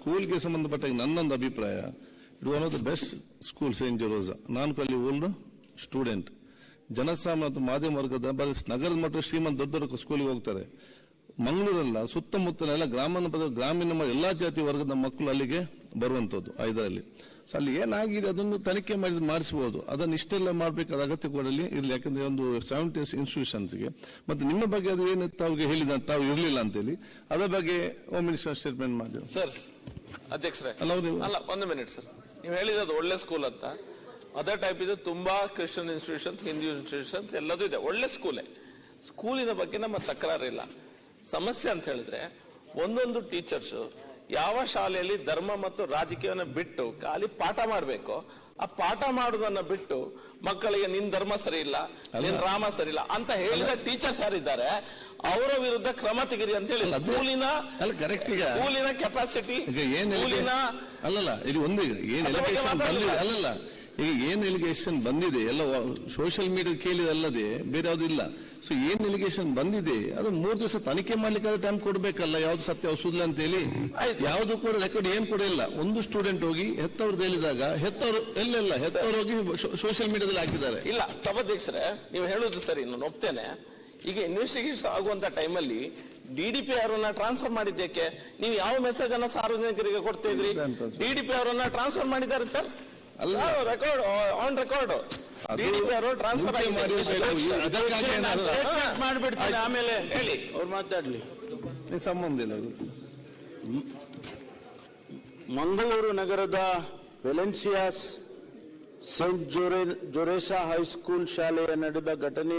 ಸ್ಕೂಲ್ಗೆ ಸಂಬಂಧಪಟ್ಟ ನನ್ನೊಂದು ಅಭಿಪ್ರಾಯ, it one of the best school saint ಜೋರೋಸಾ. ನಾನು ಅಲ್ಲಿ ಓಲ್ಡ್ ಸ್ಟೂಡೆಂಟ್. ಜನಸಾಮಾನ್ಯ ಮತ್ತು ಮಾಧ್ಯಮ ವರ್ಗದ ನಗರದ ಮಟ್ಟ ಶ್ರೀಮಂತ ದೊಡ್ಡ ದೊಡ್ಡ ಸ್ಕೂಲಿಗೆ ಹೋಗ್ತಾರೆ. ಮಂಗಳೂರಲ್ಲ, ಸುತ್ತಮುತ್ತಲೆಲ್ಲ ಗ್ರಾಮೀಣ ಎಲ್ಲಾ ಜಾತಿ ವರ್ಗದ ಮಕ್ಕಳು ಅಲ್ಲಿಗೆ ಬರುವಂತದ್ದು ಇದರಲ್ಲಿ. ಸೊ ಅಲ್ಲಿ ಏನಾಗಿದೆ ಅದನ್ನು ತನಿಖೆ ಮಾಡಿಸಬಹುದು. ಅದನ್ನು ಇಷ್ಟೆಲ್ಲ ಮಾಡಬೇಕಾದ ಅಗತ್ಯ ಕೂಡ ಇರಲಿ. ಯಾಕಂದ್ರೆ ಒಂದು 70 ಇನ್ಸ್ಟಿಟ್ಯೂಷನ್ಸ್ಗೆ ಮತ್ತೆ ನಿಮ್ಮ ಬಗ್ಗೆ ಅದು ಏನು ತಾವಿಗೆ ಹೇಳಿದ ತಾವು ಇರಲಿಲ್ಲ ಅಂತೇಳಿ ಅದರ ಬಗ್ಗೆ ಹೋಮ್ ಮಿನಿಸ್ಟರ್ ಸ್ಟೇಟ್ಮೆಂಟ್ ಮಾಡಿ. ಸರ್ ಅಧ್ಯಕ್ಷರೇ, ಅಲ್ಲ ಒಂದು ಮಿನಿಟ್ ಸರ್, ನೀವು ಹೇಳಿದ್ದು ಒಳ್ಳೆ ಸ್ಕೂಲ್ ಅಂತ. ಅದೇ ಟೈಪ್ ಇದೆ ತುಂಬಾ ಕ್ರಿಶ್ಚಿಯನ್ ಇನ್ಸ್ಟಿಟ್ಯೂಷನ್ಸ್, ಹಿಂದೂ ಇನ್ಸ್ಟಿಟ್ಯೂಷನ್ಸ್ ಎಲ್ಲದೂ ಇದೆ, ಒಳ್ಳೆ ಸ್ಕೂಲೇ. ಸ್ಕೂಲಿನ ಬಗ್ಗೆ ನಮ್ಮ ತಕರಾರಿಲ್ಲ. ಸಮಸ್ಯೆ ಅಂತ ಹೇಳಿದ್ರೆ ಒಂದೊಂದು ಟೀಚರ್ಸ್ ಯಾವ ಶಾಲೆಯಲ್ಲಿ ಧರ್ಮ ಮತ್ತು ರಾಜಕೀಯವನ್ನು ಬಿಟ್ಟು ಖಾಲಿ ಪಾಠ ಮಾಡಬೇಕು, ಆ ಪಾಠ ಮಾಡುವುದನ್ನ ಬಿಟ್ಟು ಮಕ್ಕಳಿಗೆ ನಿನ್ ಧರ್ಮ ಸರಿ ಇಲ್ಲ, ನಿನ್ ರಾಮ ಸರಿ ಇಲ್ಲ ಅಂತ ಹೇಳಿದ ಟೀಚರ್ಸ್ ಯಾರಿದ್ದಾರೆ ಅವರ ವಿರುದ್ಧ ಕ್ರಮ ತೆಗಿರಿ ಅಂತ ಹೇಳಿ ಸ್ಕೂಲಿನ ಕೆಪಾಸಿಟಿ ಅಲ್ಲಲ್ಲ ಇದು ಒಂದು ಏನ್ ಅಲ್ಲಲ್ಲ ಈಗ ಏನ್ ಎಲಿಗೇಷನ್ ಬಂದಿದೆ ಎಲ್ಲ ಸೋಷಿಯಲ್ ಮೀಡಿಯಾ ಕೇಳಿದಲ್ಲದೆ ಬೇರೆ ಯಾವ್ದು ಇಲ್ಲ. ಸೊ ಏನ್ ಎಲಿಗೇಷನ್ ಬಂದಿದೆ ಅದು 3 ದಿವಸ ತನಿಖೆ ಮಾಡ್ಲಿಕ್ಕೆ ಟೈಮ್ ಕೊಡ್ಬೇಕಲ್ಲ, ಯಾವ್ದು ಸತ್ಯ ಯಾವ್ದು ಸುಳ್ಳು ಅಂತ ಹೇಳಿ. ಯಾವ್ದು ಕೂಡ ರೆಕಾರ್ಡ್ ಏನ್ ಕೂಡ ಇಲ್ಲ. ಒಂದು ಸ್ಟೂಡೆಂಟ್ ಹೋಗಿ ಹೆತ್ತವ್ರದ್ದು ಹೇಳಿದಾಗ ಹೆತ್ತವರು ಎಲ್ಲೆಲ್ಲ ಹೆತ್ತವ್ರು ಹೋಗಿ ಸೋಷಿಯಲ್ ಮೀಡಿಯಾದಲ್ಲಿ ಹಾಕಿದ್ದಾರೆ. ಇಲ್ಲ ಸಭಾಧ್ಯಕ್ಷರೇ, ನೀವು ಹೇಳುದು ಸರಿ, ನಾನು ಒಪ್ತೇನೆ. ಈಗ ಇನ್ವೆಸ್ಟಿಗೇಷನ್ ಆಗುವಂತ ಟೈಮಲ್ಲಿ DDP ಅವರನ್ನ ಟ್ರಾನ್ಸ್ಫರ್ ಮಾಡಿದ್ದಕ್ಕೆ ನೀವು ಯಾವ ಮೆಸೇಜ್ ಅನ್ನ ಸಾರ್ವಜನಿಕರಿಗೆ ಕೊಡ್ತಾ ಇದ್ರಿ? DDP ಅವರನ್ನ ಟ್ರಾನ್ಸ್ಫರ್ ಮಾಡಿದ್ದಾರೆ sir, record on record. DDP ಅವರು ಟ್ರಾನ್ಸ್ಫರ್ ಮಾಡಿಬಿಡ್ತಾರೆ, ಆಮೇಲೆ ಹೇಳಿ ಅವ್ರು ಮಾತಾಡ್ಲಿ, ಸಂಬಂಧ ಇಲ್ಲ. ಮಂಗಳೂರು ನಗರದ ವೆಲೆನ್ಸಿಯಾಸ್ ಸೆಂಟ್ ಜೋರೆಸಾ ಹೈಸ್ಕೂಲ್ ಶಾಲೆಯ ನಡೆದ ಘಟನೆ